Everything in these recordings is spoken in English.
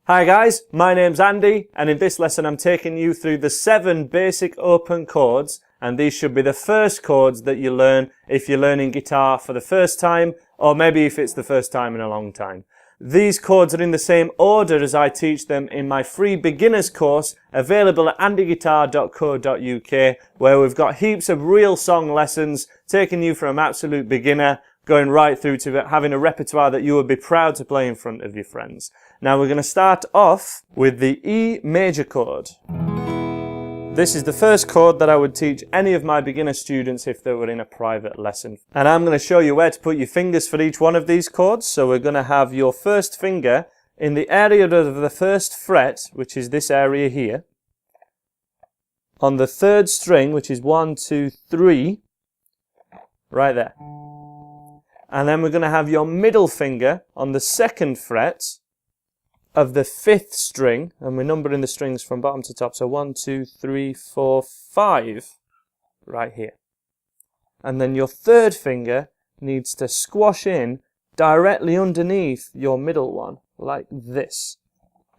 Hi guys, my name's Andy, and in this lesson I'm taking you through the 7 basic open chords, and these should be the first chords that you learn if you're learning guitar for the first time, or maybe if it's the first time in a long time. These chords are in the same order as I teach them in my free beginners course available at andyguitar.co.uk, where we've got heaps of real song lessons taking you from absolute beginner going right through to having a repertoire that you would be proud to play in front of your friends. Now we're going to start off with the E major chord. This is the first chord that I would teach any of my beginner students if they were in a private lesson. And I'm going to show you where to put your fingers for each one of these chords. So we're going to have your first finger in the area of the first fret, which is this area here, on the 3rd string, which is 1, 2, 3, right there. And then we're going to have your middle finger on the 2nd fret of the 5th string, and we're numbering the strings from bottom to top, so 1, 2, 3, 4, 5, right here. And then your 3rd finger needs to squash in directly underneath your middle one, like this,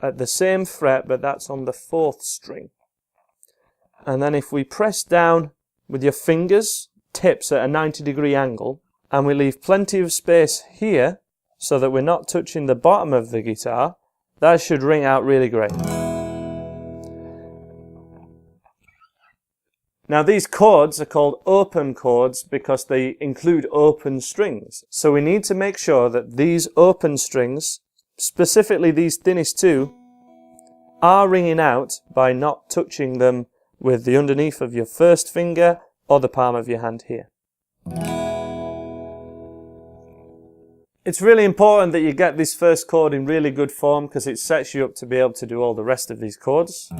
at the same fret, but that's on the 4th string. And then if we press down with your fingers, tips at a 90-degree angle, and we leave plenty of space here so that we're not touching the bottom of the guitar, that should ring out really great. Now these chords are called open chords because they include open strings. So we need to make sure that these open strings, specifically these thinnest 2, are ringing out by not touching them with the underneath of your first finger or the palm of your hand here. It's really important that you get this first chord in really good form because it sets you up to be able to do all the rest of these chords,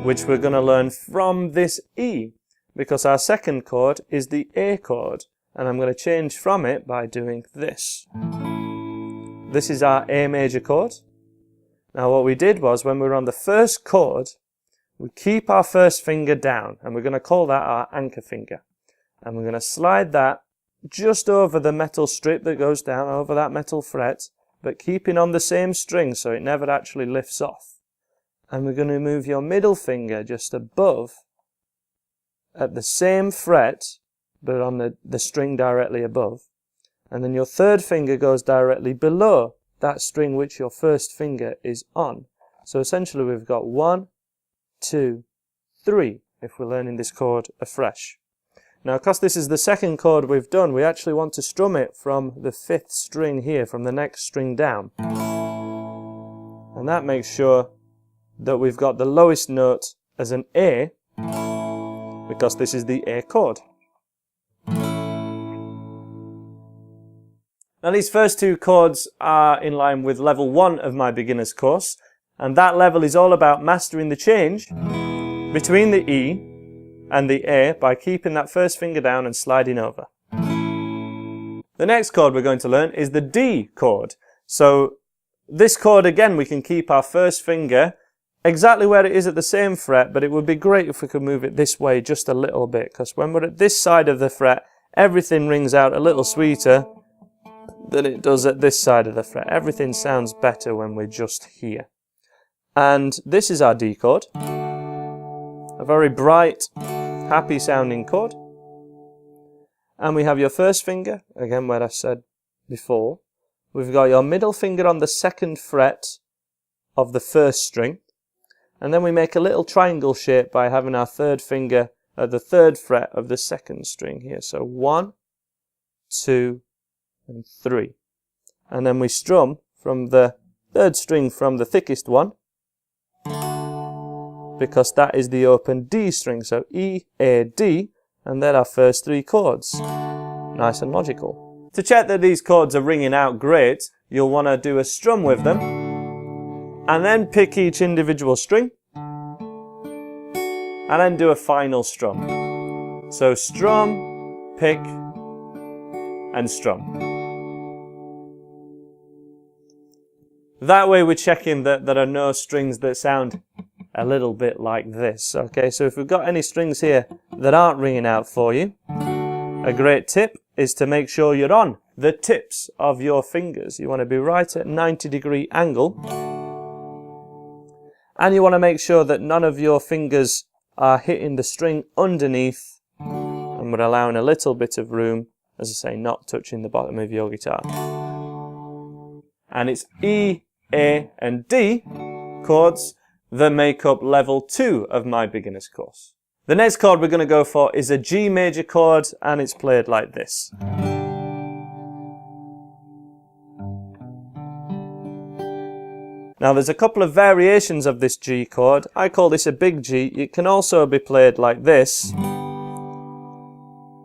which we're going to learn from this E, because our second chord is the A chord, and I'm going to change from it by doing this. This is our A major chord. Now what we did was, when we were on the first chord, we keep our first finger down, and we're going to call that our anchor finger, and we're going to slide that just over the metal strip that goes down over that metal fret, but keeping on the same string so it never actually lifts off. And we're going to move your middle finger just above at the same fret, but on the string directly above. And then your 3rd finger goes directly below that string which your first finger is on. So essentially we've got 1, 2, 3 if we're learning this chord afresh. Now, because this is the second chord we've done, we actually want to strum it from the 5th string here, from the next string down. And that makes sure that we've got the lowest note as an A, because this is the A chord. Now, these first 2 chords are in line with level 1 of my beginner's course, and that level is all about mastering the change between the E and the A by keeping that first finger down and sliding over. The next chord we're going to learn is the D chord. So this chord, again, we can keep our first finger exactly where it is at the same fret, but it would be great if we could move it this way just a little bit, because when we're at this side of the fret, everything rings out a little sweeter than it does at this side of the fret. Everything sounds better when we're just here. And this is our D chord. A very bright, happy sounding chord. And we have your first finger, again where I said before. We've got your middle finger on the 2nd fret of the 1st string. And then we make a little triangle shape by having our 3rd finger at the 3rd fret of the 2nd string here. So 1, 2, and 3. And then we strum from the 3rd string from the thickest one, because that is the open D string. So E, A, D, and they're our first 3 chords. Nice and logical. To check that these chords are ringing out great, you'll want to do a strum with them, and then pick each individual string, and then do a final strum. So strum, pick, and strum. That way we're checking that there are no strings that sound a little bit like this. Okay, so if we've got any strings here that aren't ringing out for you, a great tip is to make sure you're on the tips of your fingers. You want to be right at 90-degree angle And you want to make sure that none of your fingers are hitting the string underneath, and we're allowing a little bit of room, as I say, not touching the bottom of your guitar. And it's E, A and D chords that make up level 2 of my beginner's course. The next chord we're going to go for is a G major chord, and it's played like this. Now there's a couple of variations of this G chord. I call this a big G. It can also be played like this,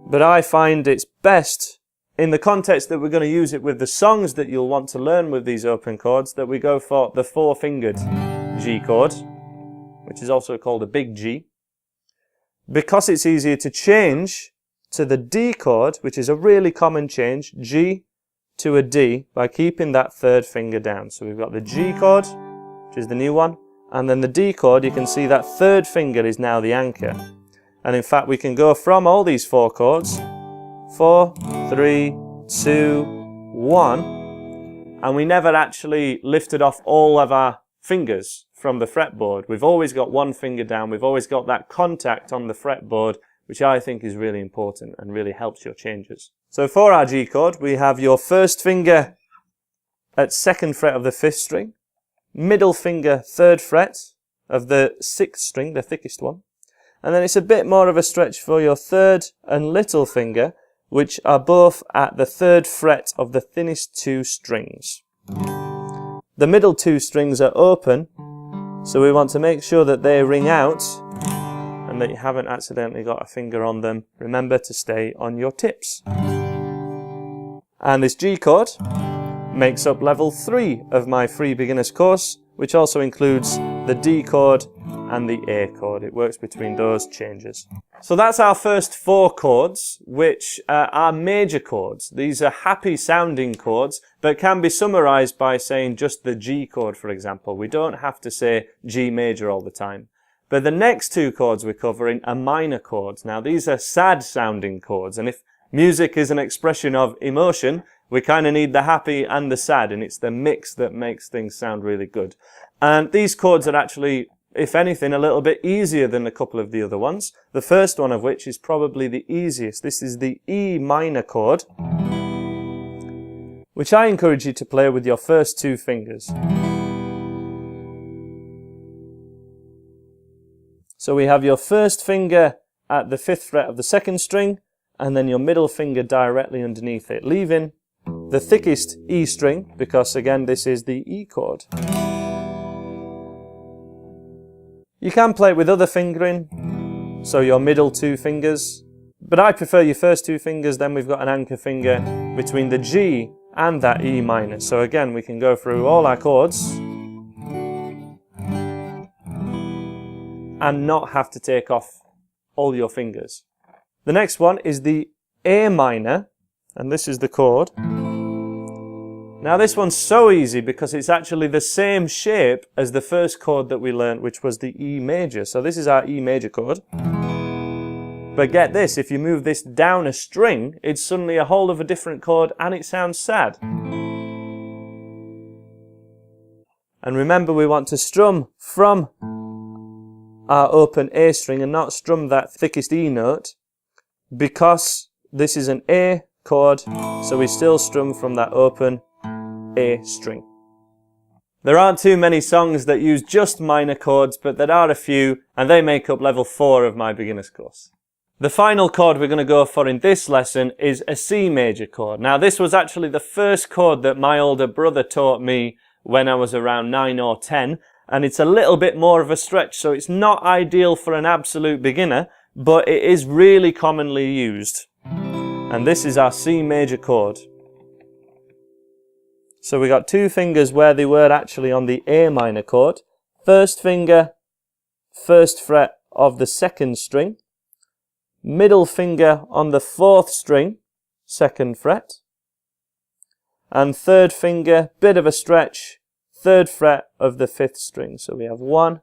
but I find it's best in the context that we're going to use it with the songs that you'll want to learn with these open chords, that we go for the 4-fingered G chord, which is also called a big G, because it's easier to change to the D chord, which is a really common change, G to a D, by keeping that 3rd finger down. So we've got the G chord, which is the new one, and then the D chord. You can see that 3rd finger is now the anchor. And in fact, we can go from all these 4 chords, 4, 3, 2, 1, and we never actually lifted off all of our fingers from the fretboard. We've always got 1 finger down. We've always got that contact on the fretboard, which I think is really important and really helps your changes. So for our G chord, we have your 1st finger at 2nd fret of the 5th string, middle finger 3rd fret of the 6th string, the thickest one, and then it's a bit more of a stretch for your 3rd and little finger, which are both at the 3rd fret of the thinnest 2 strings. The middle 2 strings are open, so we want to make sure that they ring out and that you haven't accidentally got a finger on them. Remember to stay on your tips. And this G chord makes up level 3 of my free beginners course, which also includes the D chord and the A chord. It works between those changes. So that's our first 4 chords, which are major chords. These are happy sounding chords, but can be summarized by saying just the G chord, for example. We don't have to say G major all the time. But the next 2 chords we're covering are minor chords. Now these are sad sounding chords, and if music is an expression of emotion, we kind of need the happy and the sad, and it's the mix that makes things sound really good. And these chords are actually, if anything, a little bit easier than a couple of the other ones. The first one of which is probably the easiest. This is the E minor chord, which I encourage you to play with your first 2 fingers. So we have your 1st finger at the 5th fret of the 2nd string, and then your middle finger directly underneath it, leaving the thickest E string, because again this is the E chord. You can play it with other fingering, so your middle 2 fingers, but I prefer your first 2 fingers. Then we've got an anchor finger between the G and that E minor. So again, we can go through all our chords and not have to take off all your fingers. The next one is the A minor, and this is the chord. Now this one's so easy because it's actually the same shape as the first chord that we learned, which was the E major. So this is our E major chord. But get this, if you move this down a string, it's suddenly a whole of a different chord and it sounds sad. And remember, we want to strum from our open A string and not strum that thickest E note, because this is an A chord, so we still strum from that open A string. There aren't too many songs that use just minor chords, but there are a few, and they make up level 4 of my beginner's course. The final chord we're going to go for in this lesson is a C major chord. Now this was actually the first chord that my older brother taught me when I was around 9 or 10, and it's a little bit more of a stretch, so it's not ideal for an absolute beginner, but it is really commonly used. And this is our C major chord. So we got 2 fingers where they were actually on the A minor chord. First finger, 1st fret of the 2nd string. Middle finger on the 4th string, 2nd fret. And 3rd finger, bit of a stretch, 3rd fret of the 5th string. So we have 1,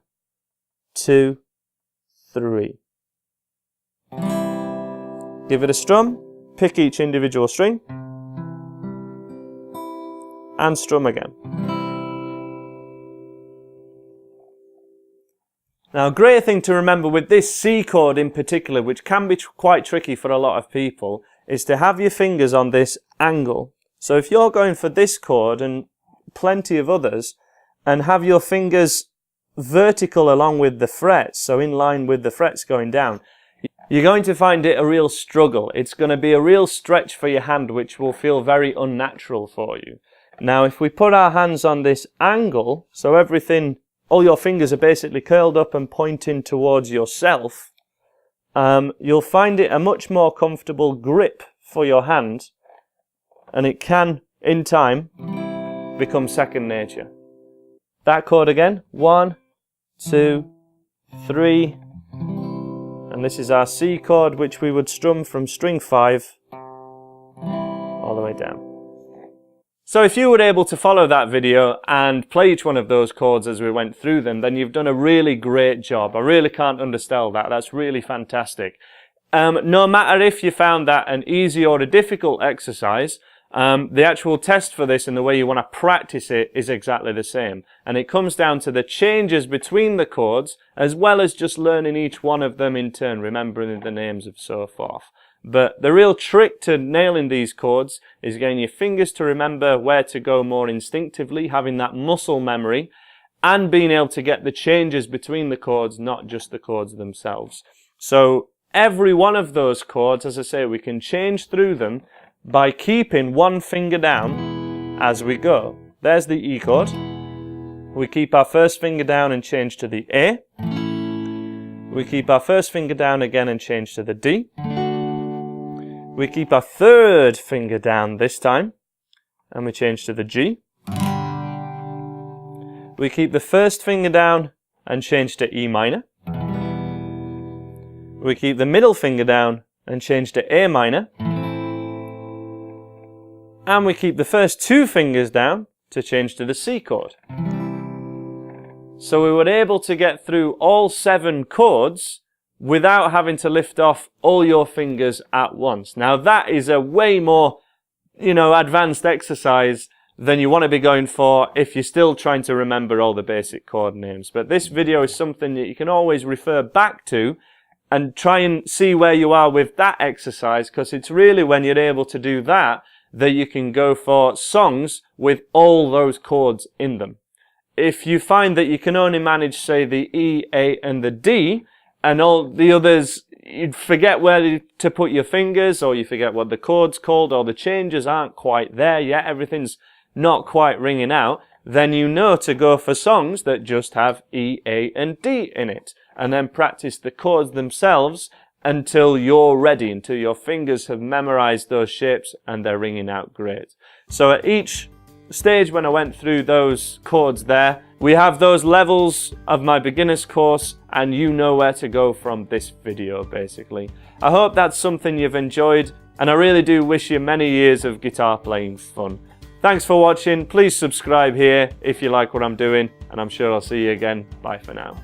2, 3. Give it a strum, pick each individual string, and strum again. Now, a great thing to remember with this C chord in particular, which can be quite tricky for a lot of people, is to have your fingers on this angle. So if you're going for this chord and plenty of others, and have your fingers vertical along with the frets, so in line with the frets going down, you're going to find it a real struggle. It's going to be a real stretch for your hand, which will feel very unnatural for you. Now, if we put our hands on this angle, so everything, all your fingers are basically curled up and pointing towards yourself, you'll find it a much more comfortable grip for your hand, and it can, in time, become second nature. That chord again, 1, 2, 3, and this is our C chord, which we would strum from string 5 all the way down. So if you were able to follow that video and play each one of those chords as we went through them, then you've done a really great job. I really can't undersell that. That's really fantastic. No matter if you found that an easy or a difficult exercise, the actual test for this and the way you want to practice it is exactly the same. And it comes down to the changes between the chords, as well as just learning each one of them in turn, remembering the names and so forth. But the real trick to nailing these chords is getting your fingers to remember where to go more instinctively, having that muscle memory, and being able to get the changes between the chords, not just the chords themselves. So every one of those chords, as I say, we can change through them by keeping one finger down as we go. There's the E chord. We keep our first finger down and change to the A. We keep our first finger down again and change to the D. We keep our third finger down this time and we change to the G. We keep the first finger down and change to E minor. We keep the middle finger down and change to A minor. And we keep the first two fingers down to change to the C chord. So we were able to get through all 7 chords without having to lift off all your fingers at once. Now that is a way more, advanced exercise than you want to be going for if you're still trying to remember all the basic chord names. But this video is something that you can always refer back to and try and see where you are with that exercise, because it's really when you're able to do that that you can go for songs with all those chords in them. If you find that you can only manage, say, the E, A and the D, and all the others, you forget where to put your fingers, or you forget what the chord's called, or the changes aren't quite there yet, everything's not quite ringing out, then you know to go for songs that just have E, A and D in it, and then practice the chords themselves until you're ready, until your fingers have memorized those shapes and they're ringing out great. So at each stage when I went through those chords there, we have those levels of my beginner's course, and you know where to go from this video basically. I hope that's something you've enjoyed, and I really do wish you many years of guitar playing fun. Thanks for watching. Please subscribe here if you like what I'm doing, and I'm sure I'll see you again. Bye for now.